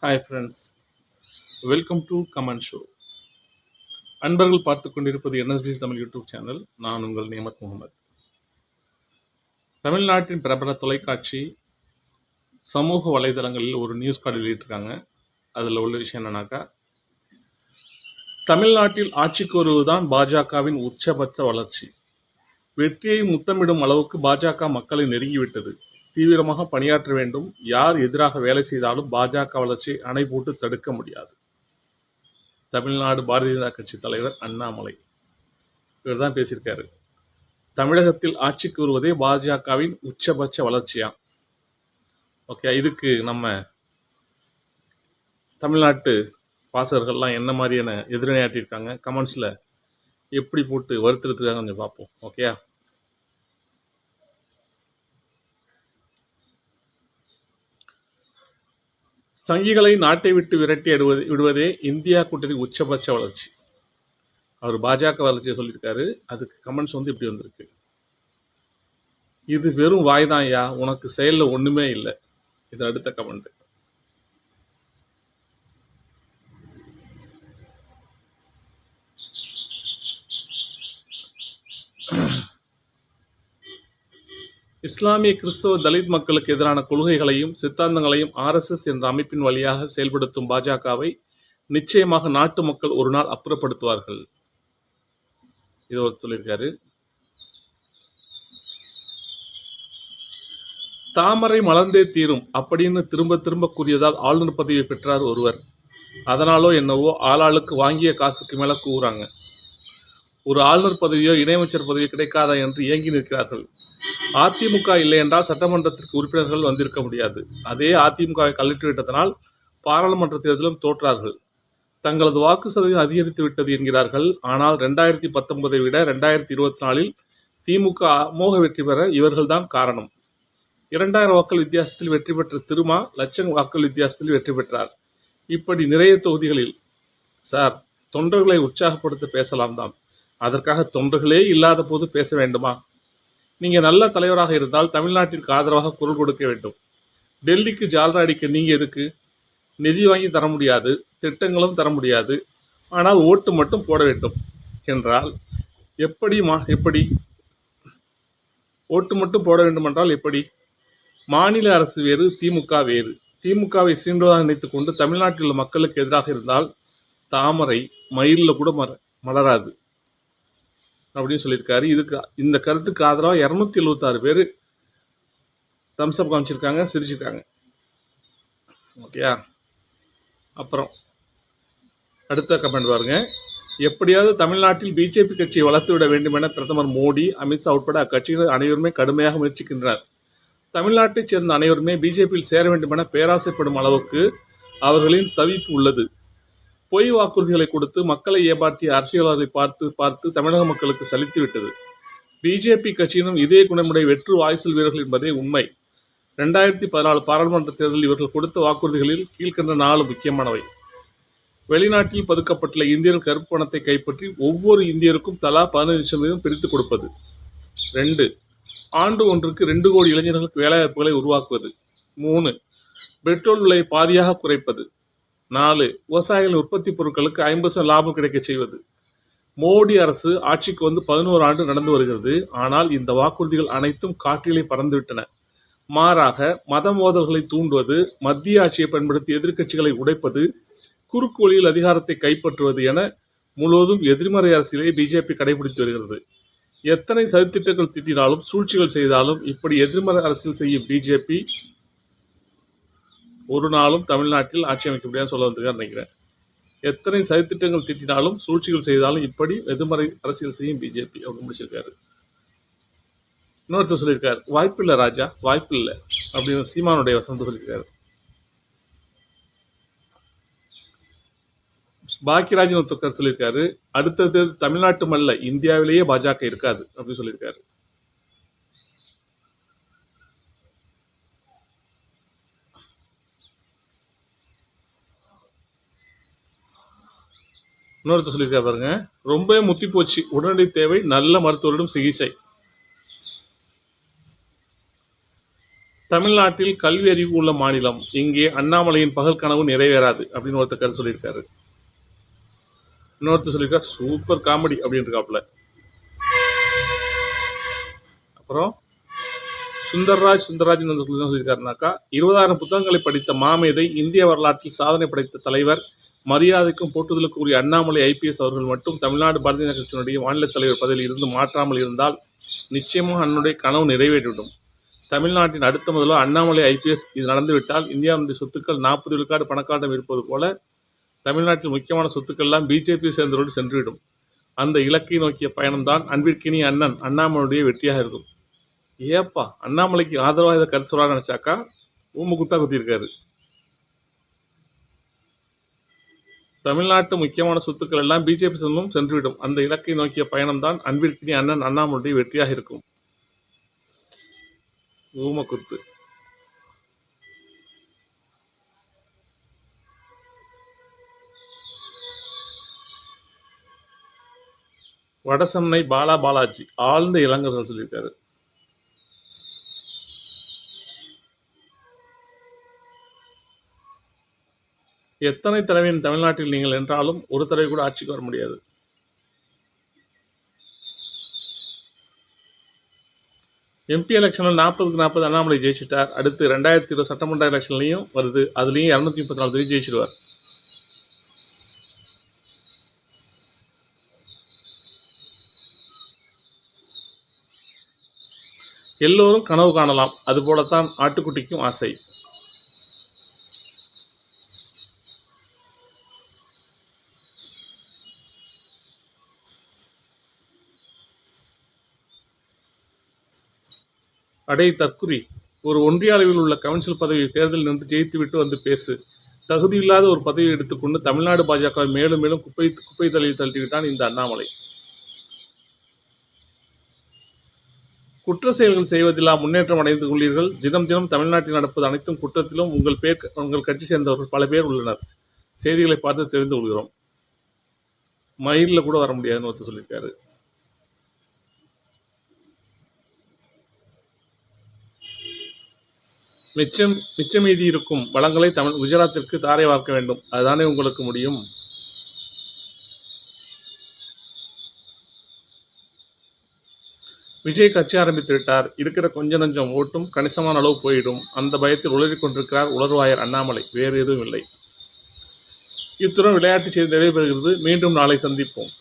Hi friends, welcome to comment show. அன்பர்கள் பார்த்து கொண்டிருப்பது என்எஸ்பிசி தமிழ் யூடியூப் சேனல். நான் உங்கள் நியமத் முகமது. தமிழ்நாட்டின் பிரபல தொலைக்காட்சி சமூக வலைதளங்களில் ஒரு நியூஸ் கார்டு வெளியிட்டிருக்காங்க. அதில் உள்ள விஷயம் என்னன்னாக்கா, தமிழ்நாட்டில் ஆட்சிக்கு வருவதுதான் பாஜகவின் உச்சபட்ச வளர்ச்சி. வெற்றியை முத்தமிடும் அளவுக்கு பாஜக மக்களை நெருங்கிவிட்டது. தீவிரமாக பணியாற்ற வேண்டும். யார் எதிராக வேலை செய்தாலும் பாஜக வளர்ச்சியை அணை போட்டு தடுக்க முடியாது. தமிழ்நாடு பாரதிய ஜனதா கட்சி தலைவர் அண்ணாமலை இவர் தான் பேசியிருக்காரு. தமிழகத்தில் ஆட்சிக்கு வருவதே பாஜகவின் உச்சபட்ச வளர்ச்சியா? ஓகே, இதுக்கு நம்ம தமிழ்நாட்டு வாசகர்கள்லாம் என்ன மாதிரியான எதிர்வினையாற்றிருக்காங்க, கமெண்ட்ஸில் எப்படி போட்டு வருத்திருக்காங்க கொஞ்சம் பார்ப்போம். ஓகே, சங்கிகளை நாட்டை விட்டு விரட்டி விடுவதே இந்தியா கூட்டணி உச்சபட்ச வளர்ச்சி. அவர் பாஜக வளர்ச்சியை சொல்லியிருக்காரு. அதுக்கு கமெண்ட்ஸ் இப்படி வந்திருக்கு. இது வெறும் வாய்தான் ஐயா, உனக்கு செயலில் ஒன்றுமே இல்லை. இது அடுத்த கமெண்ட். இஸ்லாமிய கிறிஸ்தவ தலித் மக்களுக்கு எதிரான கொள்கைகளையும் சித்தாந்தங்களையும் RSS என்ற அமைப்பின் வழியாக செயல்படுத்தும் பாஜகவை நிச்சயமாக நாட்டு மக்கள் ஒரு நாள் அப்புறப்படுத்துவார்கள். இது ஒரு சொல்லியிருக்காரு. தாமரை மலர்ந்தே தீரும் அப்படின்னு திரும்ப திரும்ப கூறியதால் ஆளுநர் பதவியை பெற்றார் ஒருவர். அதனாலோ என்னவோ ஆளாளுக்கு வாங்கிய காசுக்கு மேல கூறாங்க. ஒரு ஆளுநர் பதவியோ இணையமைச்சர் பதவியோ கிடைக்காதா என்று ஏங்கி நிற்கிறார்கள். அதிமுக இல்லை என்றால் சட்டமன்றத்திற்கு உறுப்பினர்கள் வந்திருக்க முடியாது. அதே அதிமுகவை கழற்றிவிட்டதனால் பாராளுமன்ற தேர்தலும் தோற்றார்கள். தங்களது வாக்கு சதவீதம் அதிகரித்து விட்டது என்கிறார்கள். ஆனால் 2019 விட 2024 திமுக அமோக வெற்றி பெற இவர்கள்தான் காரணம். 2000 வாக்கள் வித்தியாசத்தில் வெற்றி பெற்ற திருமா லட்சம் வாக்கள் வித்தியாசத்தில் வெற்றி பெற்றார். இப்படி நிறைய தொகுதிகளில் சார், தொண்டர்களை உற்சாகப்படுத்த பேசலாம் தான், அதற்காக தொண்டர்களே இல்லாத போது பேச வேண்டுமா? நீங்க நல்ல தலைவராக இருந்தால் தமிழ்நாட்டிற்கு ஆதரவாக குரல் கொடுக்க வேண்டும். டெல்லிக்கு ஜால்ரா அடிக்க நீங்க எதுக்கு? நிதி வாங்கி தர முடியாது, திட்டங்களும் தர முடியாது, ஆனால் ஓட்டு மட்டும் போட வேண்டும் என்றால் எப்படி ஓட்டு மட்டும் போட வேண்டும் என்றால் எப்படி? மாநில அரசு வேறு, திமுக வேறு. திமுகவை சீண்டுவதாக நினைத்துக் கொண்டு தமிழ்நாட்டில் உள்ள மக்களுக்கு எதிராக இருந்தால் தாமரை மயிலில் கூட மலராது அப்படின்னு சொல்லியிருக்காரு. இந்த கருத்துக்கு ஆதரவாக 276 பேர் தம்ஸ்அப் காமிச்சிருக்காங்க, சிரிச்சிருக்காங்க. ஓகேயா? அப்புறம் அடுத்த கமெண்ட் பாருங்க. எப்படியாவது தமிழ்நாட்டில் பிஜேபி கட்சியை வளர்த்து விட வேண்டும் என பிரதமர் மோடி, அமித்ஷா உட்பட அக்கட்சியினர் அனைவருமே கடுமையாக முயற்சிக்கின்றனர். தமிழ்நாட்டைச் சேர்ந்த அனைவருமே பிஜேபியில் சேர வேண்டும் என பேராசைப்படும் அளவுக்கு அவர்களின் தவிப்பு உள்ளது. பொய் வாக்குறுதிகளை கொடுத்து மக்களை ஏமாற்றிய அரசியல்வாதிகளை பார்த்து தமிழக மக்களுக்கு சலித்துவிட்டது. பிஜேபி கட்சியினும் இதே குணமுடைய வெற்று வாய்ச்சல் வீரர்கள் என்பதே உண்மை. 2014 பாராளுமன்ற தேர்தலில் இவர்கள் கொடுத்த வாக்குறுதிகளில் கீழ்கண்ட 4 முக்கியமானவை. வெளிநாட்டில் பதுக்கப்பட்டுள்ள இந்தியர்கள் கருப்பு பணத்தை கைப்பற்றி ஒவ்வொரு இந்தியருக்கும் தலா 15% பிரித்துக் கொடுப்பது. 2. ஆண்டு ஒன்றுக்கு 2 கோடி இளைஞர்களுக்கு வேலைவாய்ப்புகளை உருவாக்குவது. 3. பெட்ரோல் விலை பாதியாக குறைப்பது. 4. விவசாயிகளின் உற்பத்தி பொருட்களுக்கு 50% லாபம் கிடைக்க செய்வது. மோடி அரசு ஆட்சிக்கு வந்து 11 ஆண்டு நடந்து வருகிறது. ஆனால் இந்த வாக்குறுதிகள் அனைத்தும் காற்றிலே பறந்துவிட்டன. மாறாக மத மோதல்களை தூண்டுவது, மத்திய ஆட்சியை பயன்படுத்தி எதிர்க்கட்சிகளை உடைப்பது, குறுக்கு வழியில் அதிகாரத்தை கைப்பற்றுவது என முழுவதும் எதிர்மறை அரசியலை பிஜேபி கடைபிடித்து வருகிறது. எத்தனை சதித்திட்டங்கள் திட்டினாலும் சூழ்ச்சிகள் செய்தாலும் இப்படி எதிர்மறை அரசியல் செய்யும் பிஜேபி ஒரு நாளும் தமிழ்நாட்டில் ஆட்சி அமைக்க முடியாது சொல்ல வந்திருக்காரு நினைக்கிறேன். எத்தனை சதித்திட்டங்கள் திட்டினாலும் சூழ்ச்சிகள் செய்தாலும் இப்படி எதிர்மறை அரசியல் செய்யும் பிஜேபி அப்படின்னு முடிச்சிருக்காரு. இன்னொருத்தர் சொல்லியிருக்காரு, வாய்ப்பில்லை ராஜா, வாய்ப்பில்லை அப்படின்னு சீமானுடைய வசந்த சொல்லியிருக்காரு. பாக்கியராஜன் ஒருத்தர் சொல்லியிருக்காரு, அடுத்தது தமிழ்நாட்டு மல்ல இந்தியாவிலேயே பாஜக இருக்காது அப்படின்னு சொல்லியிருக்காரு. இன்னொருத்தர் சொல்லியிருக்காரு பாருங்க, ரொம்ப முத்தி போச்சு, உடனடி தேவை நல்ல மருத்துவரிடம் சிகிச்சை. தமிழ்நாட்டில் கல்வி அறிவு உள்ள மாநிலம், இங்கே அண்ணாமலையின் பகல் கனவு நிறைவேறாது அப்படின்னு ஒருத்தர் கருத்து சொல்லியிருக்காரு. இன்னொருத்தர் சொல்லியிருக்காரு சூப்பர் காமெடி அப்படின்னு இருக்காப்புல. அப்புறம் சுந்தர்ராஜ் சொல்லியிருக்காருனாக்கா, 20,000 புத்தகங்களை படித்த மாமேதை, இந்திய வரலாற்றில் சாதனை படைத்த தலைவர், மரியாதைக்கும் போற்றுதலுக்கு உரிய அண்ணாமலை ஐபிஎஸ் அவர்கள் மட்டும் தமிழ்நாடு பாரதிய ஜனதா கட்சியினுடைய மாநில தலைவர் பதவியில் இருந்து மாற்றாமல் இருந்தால் நிச்சயமாக அன்னுடைய கனவு நிறைவேறிவிடும். தமிழ்நாட்டின் அடுத்த முதல்வர் அண்ணாமலை ஐபிஎஸ். இது நடந்துவிட்டால் இந்தியாவுடைய சொத்துக்கள் 40 விழுக்காடு பணக்காரிடம் இருப்பது போல தமிழ்நாட்டில் முக்கியமான சொத்துக்கள் எல்லாம் பிஜேபி சேர்ந்தவரோடு சென்றுவிடும். அந்த இலக்கை நோக்கிய பயணம்தான் அன்பிற்கினிய அண்ணன் அண்ணாமலையுடைய வெற்றியாக இருக்கும். ஏப்பா, அண்ணாமலைக்கு ஆதரவாக இதை கருத்து சொல்றாங்க நினைச்சாக்கா ஊம குத்தா குத்திருக்காரு. தமிழ்நாட்டு முக்கியமான சொத்துக்கள் எல்லாம் பிஜேபி செல்லும் சென்றுவிடும். அந்த இலக்கை நோக்கிய பயணம்தான் அன்பிற்கினிய அண்ணன் அண்ணாமலையுடைய வெற்றியாக இருக்கும். ஊம குத்து. வடசென்னை பாலாஜி ஆழ்ந்த இளைஞர்கள் சொல்லியிருக்காரு. எத்தனை தலைவரின் தமிழ்நாட்டில் நீங்கள் என்றாலும் ஒரு தடவை கூட ஆட்சிக்கு வர முடியாது. எம்பி எலெக்ஷனில் 40க்கு 40 அண்ணாமலை ஜெயிச்சிட்டார். அடுத்து 2020 சட்டமன்ற எலெக்ஷன்லையும் வருது, அதுலேயும் 234 ஜெயிச்சிடுவார். எல்லோரும் கனவு காணலாம், அதுபோலத்தான் ஆட்டுக்குட்டிக்கும் ஆசை. அடே தற்குறி, ஒரு ஒன்றிய அளவில் உள்ள கவுன்சில் பதவியை தேர்தலில் நின்று ஜெயித்துவிட்டு வந்து பேசு. தகுதியில்லாத ஒரு பதவியை எடுத்துக்கொண்டு தமிழ்நாடு பாஜகவை மேலும் மேலும் குப்பை தள்ளியில் தள்ளிவிட்டான் இந்த அண்ணாமலை. குற்ற செயல்கள் செய்வதில்லா முன்னேற்றம் அடைந்து கொள்ளீர்கள். தினம் தினம் தமிழ்நாட்டில் நடப்பது அனைத்தும் குற்றத்திலும் உங்கள் கட்சி சேர்ந்தவர்கள் பல பேர் உள்ளனர். செய்திகளை பார்த்து தெரிந்து கொள்கிறோம். மயிலில் கூட வர முடியாதுன்னு ஒருத்தர் சொல்லியிருக்காரு. மிச்சம் மீதி இருக்கும் வளங்களை குஜராத்திற்கு தாரை வார்க்க வேண்டும். அதுதானே உங்களுக்கு முடியும். விஜய் கட்சி ஆரம்பித்து விட்டார். இருக்கிற கொஞ்சம் நஞ்சம் ஓட்டும் கணிசமான அளவு போயிடும். அந்த பயத்தில் உளறிக் கொண்டிருக்கிறார் உளறுவாயர் அண்ணாமலை. வேறு எதுவும் இல்லை. இத்துடன் விளையாட்டு செய்தி நிறைவேறுகிறது. மீண்டும் நாளை சந்திப்போம்.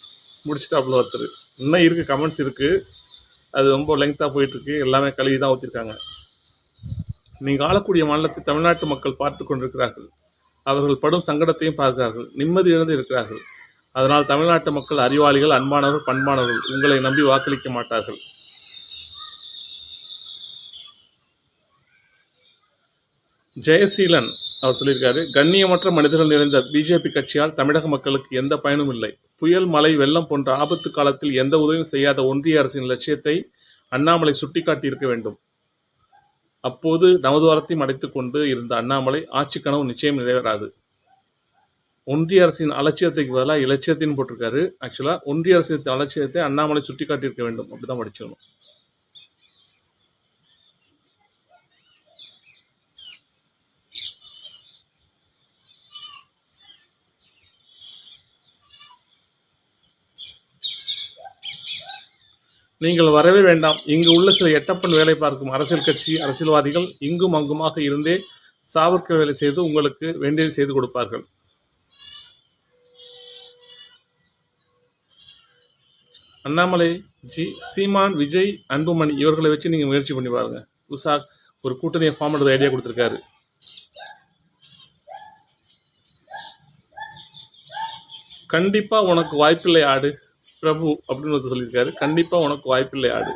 முடிச்சுட்டாப்புல ஒருத்தர். இன்னும் இருக்குது, கமெண்ட்ஸ் இருக்குது. அது ரொம்ப லெங்க்த்தாக போயிட்டுருக்கு. எல்லாமே கழுவி தான் ஊற்றிருக்காங்க. நீங்கள் ஆளக்கூடிய மாநிலத்தை தமிழ்நாட்டு மக்கள் பார்த்து கொண்டிருக்கிறார்கள். அவர்கள் படும் சங்கடத்தையும் பார்க்கிறார்கள். நிம்மதி இழந்து இருக்கிறார்கள். அதனால் தமிழ்நாட்டு மக்கள் அறிவாளிகள், அன்பானவர்கள், பண்பானவர்கள். உங்களை நம்பி வாக்களிக்க மாட்டார்கள். ஜெயசீலன் அவர் சொல்லியிருக்காரு, கண்ணியமற்ற மனிதர்கள் நிறைந்த பிஜேபி கட்சியால் தமிழக மக்களுக்கு எந்த பயனும் இல்லை. புயல், மழை, வெள்ளம் போன்ற ஆபத்து காலத்தில் எந்த உதவியும் செய்யாத ஒன்றிய அரசின் லட்சியத்தை அண்ணாமலை சுட்டிக்காட்டியிருக்க வேண்டும். அப்போது நவதுவாரத்தையும் அடைத்துக் கொண்டு இருந்த அண்ணாமலை ஆட்சி கனவு நிச்சயம் நிறைவேறாது. ஒன்றிய அரசின் அலட்சியத்துக்கு பதிலாக இலட்சியத்தின்னு போட்டிருக்காரு. ஆக்சுவலா ஒன்றிய அரசின் அலட்சியத்தை அண்ணாமலை சுட்டிக்காட்டியிருக்க வேண்டும். அப்படிதான் படிச்சுக்கணும். நீங்கள் வரவே வேண்டாம். இங்கு உள்ள சில எட்டப்பன் வேலை பார்க்கும் அரசியல் கட்சி அரசியல்வாதிகள் இங்கும் அங்குமாக இருந்தே சாவர்க்க வேலை செய்து உங்களுக்கு வேண்டியதை செய்து கொடுப்பார்கள். அண்ணாமலை ஜி, சீமான், விஜய், அன்புமணி இவர்களை வச்சு நீங்க முயற்சி பண்ணி பாருங்க. புதுசா ஒரு கூட்டணியை ஃபார்ம் பண்ணுறது ஐடியா கொடுத்துருக்காரு. கண்டிப்பா உனக்கு வாய்ப்பில்லை ஆடு பிரபு அப்படின்னு ஒருத்தர் சொல்லியிருக்காரு. கண்டிப்பா உனக்கு வாய்ப்பில்லை ஆடு.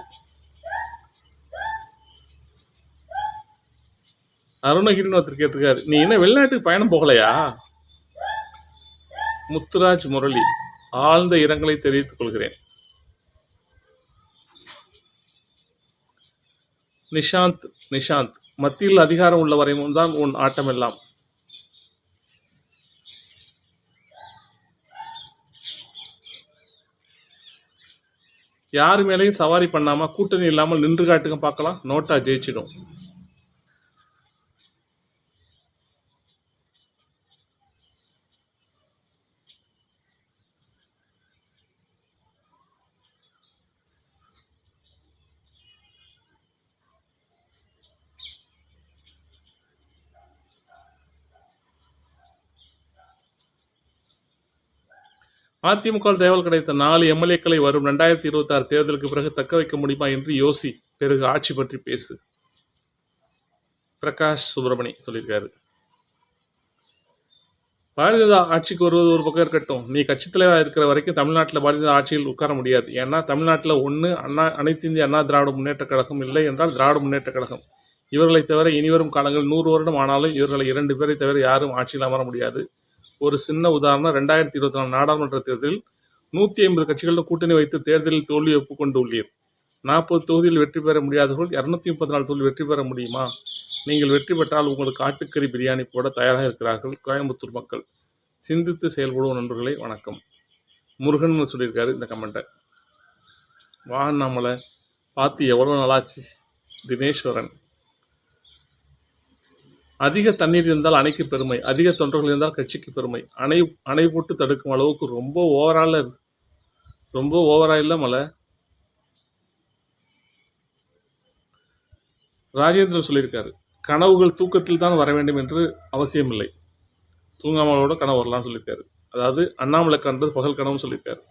அருணகிரின்னு ஒருத்தர் கேட்டிருக்காரு, நீ என்ன வெளிநாட்டுக்கு பயணம் போகலையா? முத்துராஜ் முரளி, ஆழ்ந்த இரங்கலை தெரிவித்துக் கொள்கிறேன். நிஷாந்த், மத்தியில் அதிகாரம் உள்ள வரையும் தான் உன் ஆட்டமெல்லாம். யாரு மேலேயும் சவாரி பண்ணாம கூட்டணி இல்லாமல் நின்று காட்டுங்க பார்க்கலாம். நோட்டா ஜெயிச்சிடும். அதிமுகவில் தகவல் கிடைத்த 4 எம்எல்ஏக்களை வரும் 2026 தேர்தலுக்கு பிறகு தக்க வைக்க முடியுமா என்று யோசி, பிறகு ஆட்சி பற்றி பேசு. பிரகாஷ் சுப்பிரமணி சொல்லியிருக்காரு. பாரதிய ஜனதா ஆட்சிக்கு வருவது ஒரு பக்கம் இருக்கட்டும், நீ கட்சித் தலைவராக இருக்கிற வரைக்கும் தமிழ்நாட்டில் பாரதிய ஜனதா ஆட்சியில் உட்கார முடியாது. ஏன்னா தமிழ்நாட்டில் ஒன்று அனைத்து இந்திய அண்ணா திராவிட முன்னேற்ற கழகம், இல்லை என்றால் திராவிட முன்னேற்ற கழகம். இவர்களை தவிர இனிவரும் காலங்கள் 100 வருடம் ஆனாலும் இவர்களை 2 பேரை தவிர யாரும் ஆட்சியில் அமர முடியாது. ஒரு சின்ன உதாரணம், 2024 நாடாளுமன்ற தேர்தலில் 150 கட்சிகளில் கூட்டணி வைத்து தேர்தலில் தோல்வி ஒப்புக்கொண்டு உள்ளீர். 40 தொகுதியில் வெற்றி பெற முடியாதவர்கள் 234 தொகுதியில் வெற்றி பெற முடியுமா? நீங்கள் வெற்றி பெற்றால் உங்களுக்கு ஆட்டுக்கறி பிரியாணி போட தயாராக இருக்கிறார்கள் கோயம்புத்தூர் மக்கள். சிந்தித்து செயல்படுவோம் நண்பர்களே. வணக்கம். முருகன் சொல்லியிருக்காரு இந்த கமெண்ட்டை. நம்மளை பார்த்து எவ்வளோ நல்லாச்சு. தினேஸ்வரன், அதிக தண்ணீர் இருந்தால் அணைக்கு பெருமை, அதிக தொண்டர்கள் இருந்தால் கட்சிக்கு பெருமை. அணை போட்டு தடுக்கும் அளவுக்கு ரொம்ப ஓவரா இல்லை மலை. ராஜேந்திரன் சொல்லியிருக்காரு, கனவுகள் தூக்கத்தில் தான் வர வேண்டும் என்று அவசியம் இல்லை, தூங்காமலோட கனவு வரலாம்னு சொல்லியிருக்காரு. அதாவது அண்ணாமலை கண்டது பகல் கனவுன்னு சொல்லியிருக்காரு.